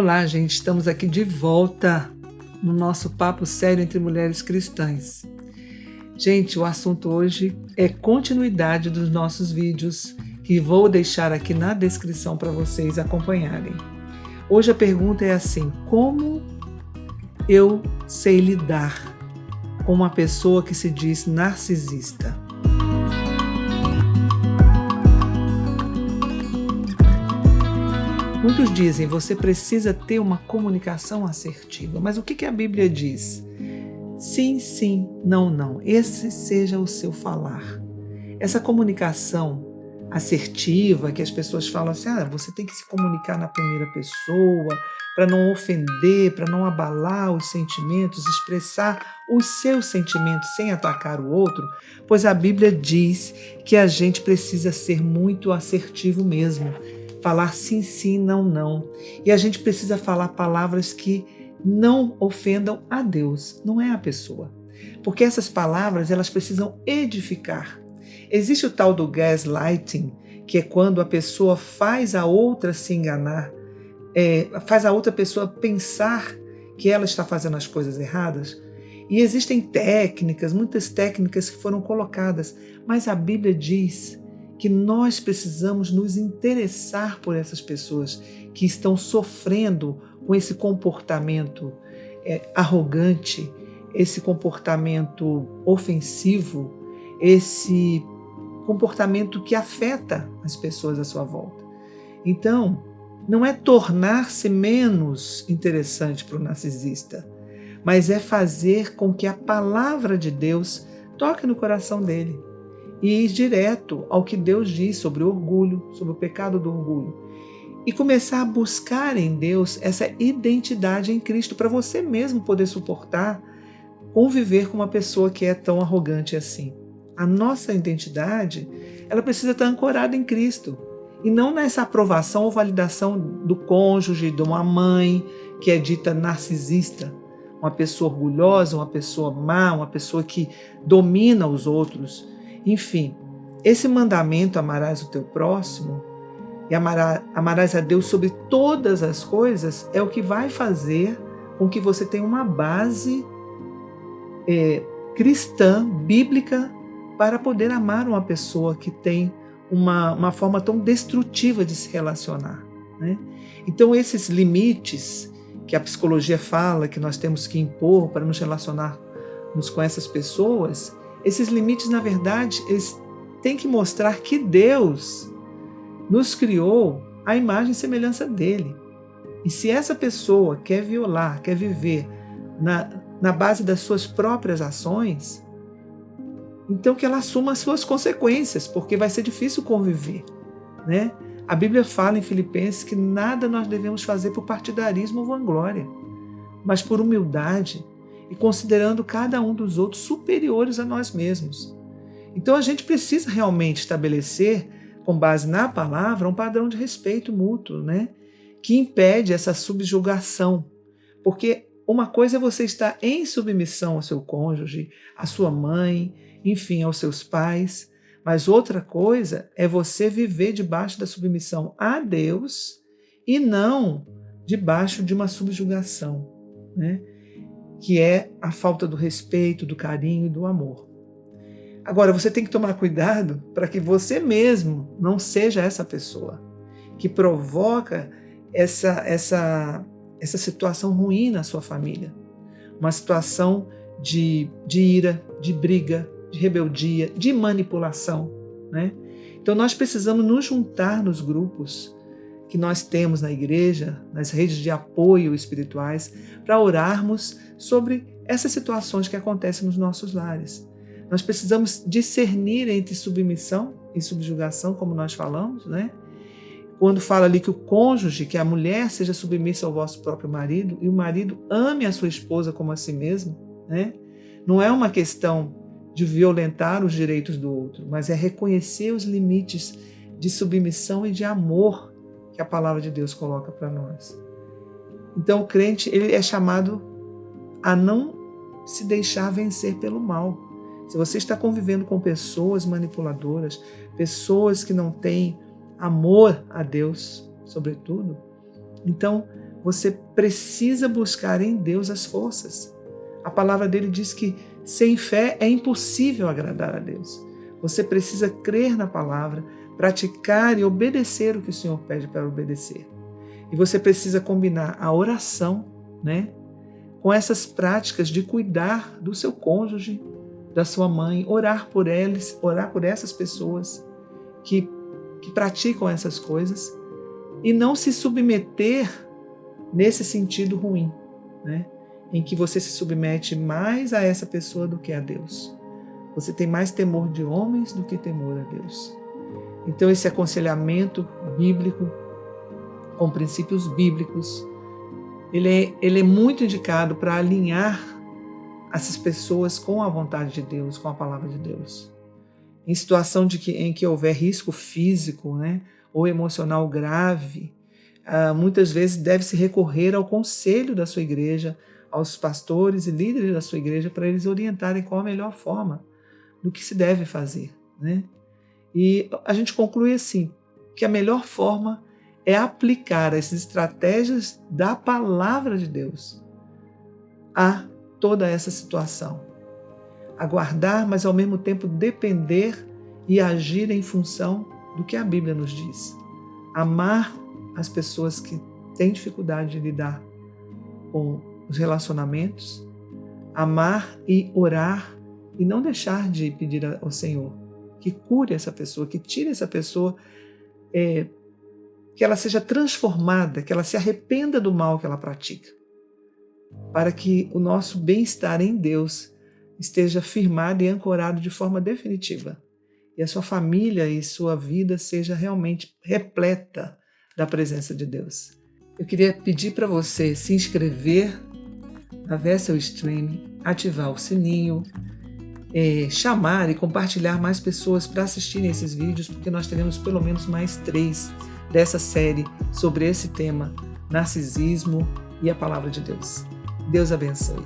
Olá, gente, estamos aqui de volta no nosso papo sério entre mulheres cristãs. Gente, o assunto hoje é continuidade dos nossos vídeos, que vou deixar aqui na descrição para vocês acompanharem. Hoje a pergunta é assim: como eu sei lidar com uma pessoa que se diz narcisista? Muitos dizem, você precisa ter uma comunicação assertiva. Mas o que a Bíblia diz? Sim, sim, não, não. Esse seja o seu falar. Essa comunicação assertiva, que as pessoas falam assim, você tem que se comunicar na primeira pessoa, para não ofender, para não abalar os sentimentos, expressar os seus sentimentos sem atacar o outro, pois a Bíblia diz que a gente precisa ser muito assertivo mesmo. Falar sim, sim, não, não. E a gente precisa falar palavras que não ofendam a Deus, não é a pessoa. Porque essas palavras, elas precisam edificar. Existe o tal do gaslighting, que é quando a pessoa faz a outra se enganar, faz a outra pessoa pensar que ela está fazendo as coisas erradas. E existem técnicas, muitas técnicas que foram colocadas, mas a Bíblia diz que nós precisamos nos interessar por essas pessoas que estão sofrendo com esse comportamento arrogante, esse comportamento ofensivo, esse comportamento que afeta as pessoas à sua volta. Então, não é tornar-se menos interessante para o narcisista, mas é fazer com que a palavra de Deus toque no coração dele e ir direto ao que Deus diz sobre o orgulho, sobre o pecado do orgulho. E começar a buscar em Deus essa identidade em Cristo, para você mesmo poder suportar conviver com uma pessoa que é tão arrogante assim. A nossa identidade, ela precisa estar ancorada em Cristo, e não nessa aprovação ou validação do cônjuge, de uma mãe que é dita narcisista, uma pessoa orgulhosa, uma pessoa má, uma pessoa que domina os outros. Enfim, esse mandamento, amarás o teu próximo e amarás a Deus sobre todas as coisas, é o que vai fazer com que você tenha uma base cristã, bíblica, para poder amar uma pessoa que tem uma forma tão destrutiva de se relacionar, né? Então, esses limites que a psicologia fala que nós temos que impor para nos relacionarmos com essas pessoas, esses limites, na verdade, eles têm que mostrar que Deus nos criou à imagem e semelhança dele. E se essa pessoa quer violar, quer viver na base das suas próprias ações, então que ela assuma as suas consequências, porque vai ser difícil conviver, né? A Bíblia fala em Filipenses que nada nós devemos fazer por partidarismo ou vanglória, mas por humildade e considerando cada um dos outros superiores a nós mesmos. Então a gente precisa realmente estabelecer, com base na palavra, um padrão de respeito mútuo, né? Que impede essa subjugação. Porque uma coisa é você estar em submissão ao seu cônjuge, à sua mãe, enfim, aos seus pais, mas outra coisa é você viver debaixo da submissão a Deus e não debaixo de uma subjugação, né? Que é a falta do respeito, do carinho e do amor. Agora, você tem que tomar cuidado para que você mesmo não seja essa pessoa que provoca essa situação ruim na sua família. Uma situação de ira, de briga, de rebeldia, de manipulação, né? Então, nós precisamos nos juntar nos grupos que nós temos na igreja, nas redes de apoio espirituais, para orarmos sobre essas situações que acontecem nos nossos lares. Nós precisamos discernir entre submissão e subjugação, como nós falamos, né? Quando fala ali que o cônjuge, que a mulher seja submissa ao vosso próprio marido e o marido ame a sua esposa como a si mesmo, né? Não é uma questão de violentar os direitos do outro, mas é reconhecer os limites de submissão e de amor que a palavra de Deus coloca para nós. Então o crente, ele é chamado a não se deixar vencer pelo mal. Se você está convivendo com pessoas manipuladoras, pessoas que não têm amor a Deus, sobretudo, então você precisa buscar em Deus as forças. A palavra dele diz que sem fé é impossível agradar a Deus. Você precisa crer na palavra, praticar e obedecer o que o Senhor pede para obedecer. E você precisa combinar a oração, né, com essas práticas de cuidar do seu cônjuge, da sua mãe, orar por eles, orar por essas pessoas que praticam essas coisas e não se submeter nesse sentido ruim, né, em que você se submete mais a essa pessoa do que a Deus. Você tem mais temor de homens do que temor a Deus. Então esse aconselhamento bíblico, com princípios bíblicos, ele é muito indicado para alinhar essas pessoas com a vontade de Deus, com a palavra de Deus. Em situação em que houver risco físico, né, ou emocional grave, muitas vezes deve-se recorrer ao conselho da sua igreja, aos pastores e líderes da sua igreja, para eles orientarem qual a melhor forma do que se deve fazer, né? E a gente conclui assim, que a melhor forma é aplicar as estratégias da palavra de Deus a toda essa situação. Aguardar, mas ao mesmo tempo depender e agir em função do que a Bíblia nos diz. Amar as pessoas que têm dificuldade de lidar com os relacionamentos, amar e orar e não deixar de pedir ao Senhor que cure essa pessoa, que tire essa pessoa, que ela seja transformada, que ela se arrependa do mal que ela pratica, para que o nosso bem-estar em Deus esteja firmado e ancorado de forma definitiva e a sua família e sua vida seja realmente repleta da presença de Deus. Eu queria pedir para você se inscrever na Vessel Stream, ativar o sininho, chamar e compartilhar mais pessoas para assistirem esses vídeos, porque nós teremos pelo menos mais 3 dessa série sobre esse tema, narcisismo e a palavra de Deus. Deus abençoe.